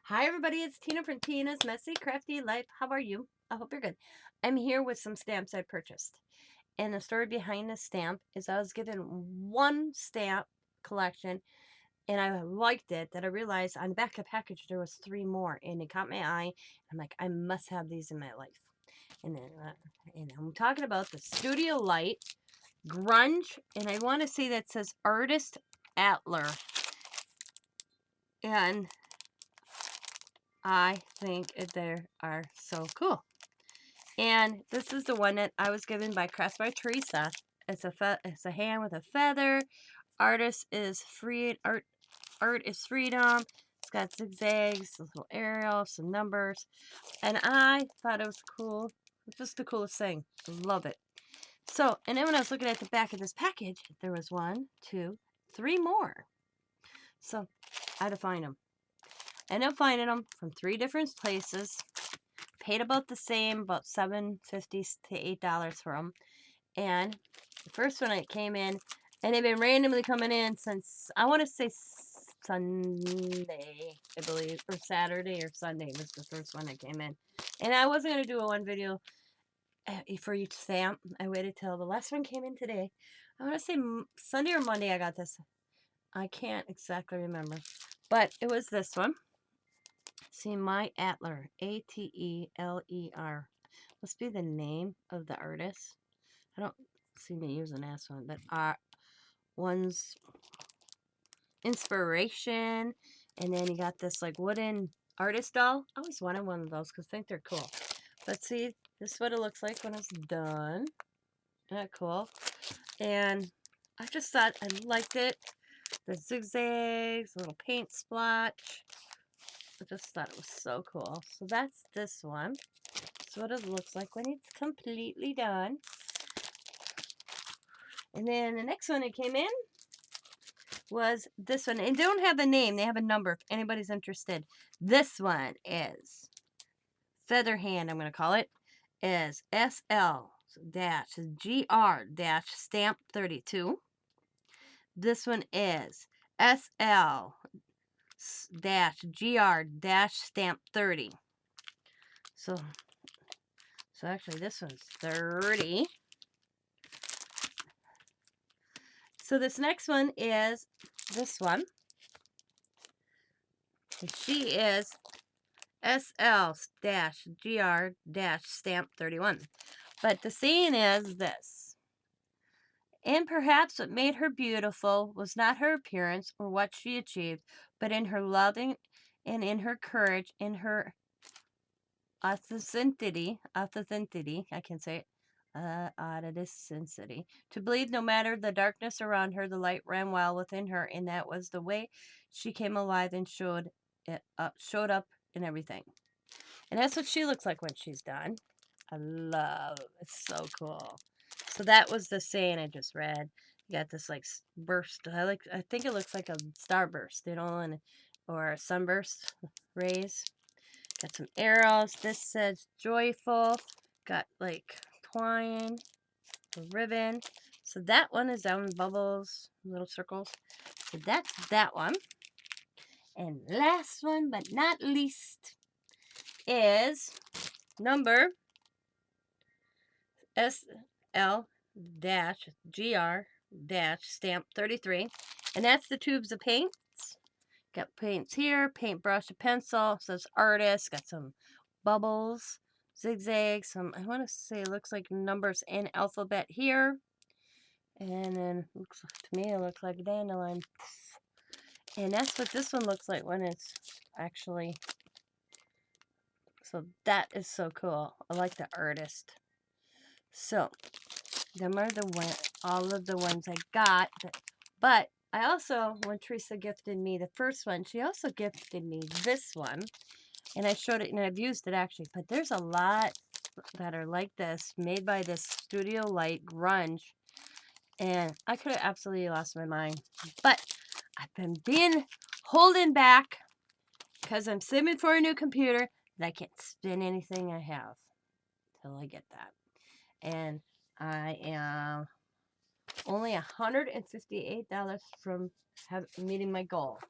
Hi, everybody. It's Tina from Tina's Messy Crafty Life. How are you? I hope you're good. I'm here with some stamps I purchased. And the story behind the stamp is I was given one stamp collection and I liked it that I realized on the back of the package there was three more and it caught my eye. I'm like, I must have these in my life. And then and I'm talking about the Studio Light Grunge, and I want to say that says Artist Atler. And I think they are so cool. And this is the one that I was given by Crafts by Teresa. It's a hand with a feather. Artist is free. Art is freedom. It's got zigzags, a little aerial, some numbers, and I thought it was cool. It's just the coolest thing. Love it. So, and then when I was looking at the back of this package, there was one, two, three more. So I had to find them. Ended up finding them from three different places. Paid about the same, about $7.50 to $8 for them. And the first one that came in, and they've been randomly coming in since I want to say Sunday, I believe, or Saturday or Sunday was the first one that came in. And I wasn't gonna do a one video for each stamp. I waited till the last one came in today. I want to say Sunday or Monday I got this. I can't exactly remember, but it was this one. See, my Atler, Atler. Must be the name of the artist. I don't seem to use an S one, but one's inspiration, and then you got this like wooden artist doll. I always wanted one of those because I think they're cool. But see, this is what it looks like when it's done. Isn't that cool? And I just thought I liked it. The zigzags, little paint splotch. I just thought it was so cool. So that's this one. That's what it looks like when it's completely done. And then the next one that came in was this one. And they don't have a name. They have a number if anybody's interested. This one is Feather Hand, I'm going to call it, is SL-GR-stamp 32. This one is SL-GR-stamp 30. So actually this one's 30. So this next one is this one. And she is SL-GR-stamp 31. But the saying is this. And perhaps what made her beautiful was not her appearance or what she achieved, but in her loving and in her courage, in her authenticity, I can say it, authenticity, to believe no matter the darkness around her, the light ran wild within her, and that was the way she came alive and showed up in everything. And that's what she looks like when she's done. I love it. It's so cool. So that was the saying I just read. You got this like burst. I think it looks like a starburst, or a sunburst rays. Got some arrows. This says joyful. Got like twine, a ribbon. So that one is down in bubbles, little circles. So that's that one. And last one but not least is number SL-GR-stamp 33. And that's the tubes of paints. Got paints here, paintbrush, a pencil, says artist, got some bubbles, zigzags, I want to say it looks like numbers and alphabet here. And then to me it looks like a dandelion. And that's what this one looks like when it's actually, so that is so cool. I like the artist. So them are all of the ones I got. But I also, when Teresa gifted me the first one, she also gifted me this one. And I showed it, and I've used it actually. But there's a lot that are like this, made by this Studio Light Grunge. And I could have absolutely lost my mind. But I've been holding back because I'm saving for a new computer that I can't spin anything I have till I get that. And I am only $158 from meeting my goal.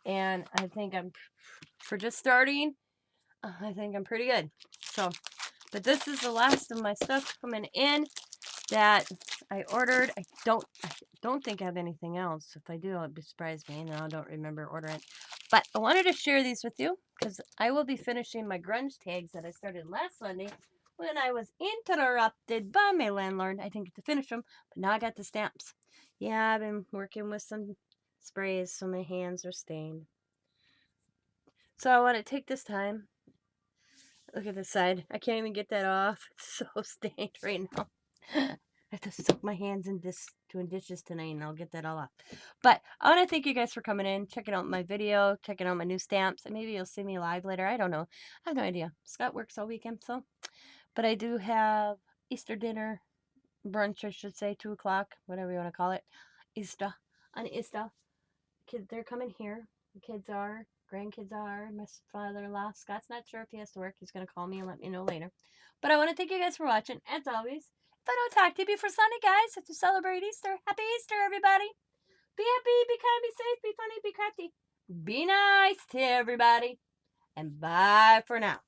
And I think for just starting, I think I'm pretty good. So, but this is the last of my stuff coming in that I ordered. I don't think I have anything else. If I do, it'd surprise me, and I don't remember ordering. But I wanted to share these with you because I will be finishing my grunge tags that I started last Sunday when I was interrupted by my landlord. I didn't get to finish them, but now I got the stamps. Yeah, I've been working with some sprays, so my hands are stained. So I want to take this time. Look at this side. I can't even get that off. It's so stained right now. I have to soak my hands in dishes tonight, and I'll get that all off. But I want to thank you guys for coming in, checking out my video, checking out my new stamps, and maybe you'll see me live later. I don't know. I have no idea. Scott works all weekend, so. But I do have Easter dinner, brunch, I should say, 2 o'clock, whatever you want to call it. Easter. On Easter. Kids, they're coming here. The kids are. Grandkids are. My father-in-law. Scott's not sure if he has to work. He's going to call me and let me know later. But I want to thank you guys for watching. As always, if I don't talk to you before Sunday, guys, have to celebrate Easter. Happy Easter, everybody. Be happy, be kind, be safe, be funny, be crafty. Be nice to everybody. And bye for now.